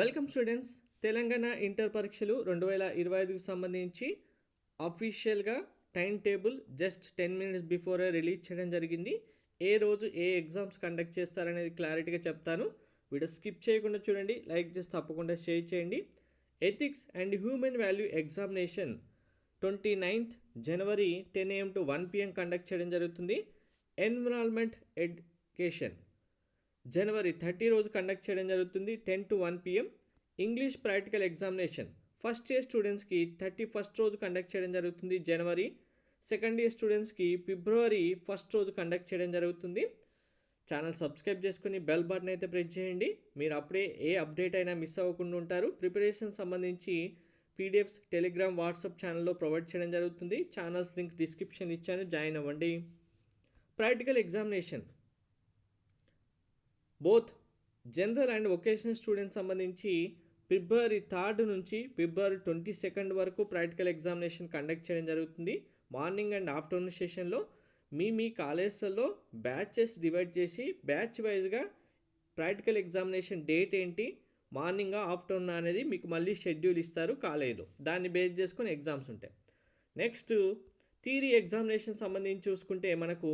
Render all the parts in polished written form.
Welcome students. Telangana inter పరీక్షలు 2025కి సంబంధించి అఫీషియల్గా time table just 10 minutes before release చేయడం జరిగింది. ఏ రోజు ఏ ఎగ్జామ్స్ కండక్ట్ చేస్తారనేది క్లారిటీగా చెప్తాను. వీడియో స్కిప్ చేయకుండా చూడండి, లైక్ చేసి తప్పకుండా షేర్ చేయండి. Ethics and human value examination 29th January 10 AM to 1 PM conduct చేయడం జరుగుతుంది. ఎన్విరాన్మెంట్ ఎడ్యుకేషన్ జనవరి 30 రోజు కండక్ట్ చేయడం జరుగుతుంది 10 to 1 PM. English practical examination first year స్టూడెంట్స్కి 31st రోజు కండక్ట్ చేయడం జరుగుతుంది జనవరి. సెకండ్ ఇయర్ స్టూడెంట్స్కి ఫిబ్రవరి 1st రోజు కండక్ట్ చేయడం జరుగుతుంది. ఛానల్ సబ్స్క్రైబ్ చేసుకుని బెల్ బటన్ అయితే ప్రెస్ చేయండి. మీరు అప్పుడే ఏ అప్డేట్ అయినా మిస్ అవ్వకుండా ఉంటారు. ప్రిపరేషన్ సంబంధించి పీడిఎఫ్స్ టెలిగ్రామ్ వాట్సాప్ ఛానల్లో ప్రొవైడ్ చేయడం జరుగుతుంది. ఛానల్స్ లింక్ డిస్క్రిప్షన్ ఇచ్చాను, జాయిన్ అవ్వండి. Practical examination both general and vocational students సంబంధించి ఫిబ్రవరి 3 నుంచి ఫిబ్రవరి 22 వరకు ప్రాక్టికల్ ఎగ్జామినేషన్ కండక్ట్ చేయడం జరుగుతుంది. మార్నింగ్ అండ్ ఆఫ్టర్నూన్ సెషన్లో మీ కాలేజెస్లో బ్యాచెస్ డివైడ్ చేసి బ్యాచ్ వైజ్గా ప్రాక్టికల్ ఎగ్జామినేషన్ డేట్ ఏంటి, మార్నింగ్ ఆఫ్టర్నూన్ అనేది మీకు మళ్ళీ షెడ్యూల్ ఇస్తారు కాలేజీలో. దాన్ని బేస్ చేసుకొని ఎగ్జామ్స్ ఉంటాయి. నెక్స్ట్ థియరీ ఎగ్జామినేషన్ సంబంధించి చూసుకుంటే మనకు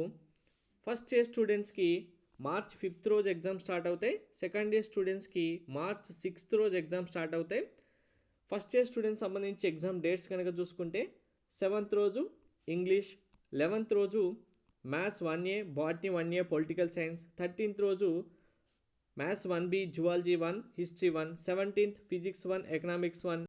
ఫస్ట్ ఇయర్ స్టూడెంట్స్కి మార్చ్ 5th రోజు ఎగ్జామ్ స్టార్ట్ అవుతాయి. సెకండ్ ఇయర్ స్టూడెంట్స్కి మార్చ్ 6th రోజు ఎగ్జామ్ స్టార్ట్ అవుతాయి. ఫస్ట్ ఇయర్ స్టూడెంట్స్ సంబంధించి ఎగ్జామ్ డేట్స్ కనుక చూసుకుంటే 7th రోజు ఇంగ్లీష్, 11th రోజు maths 1A, botany 1A, political science, 13th రోజు maths 1B, zoology 1, history 1, 17th physics 1, economics 1,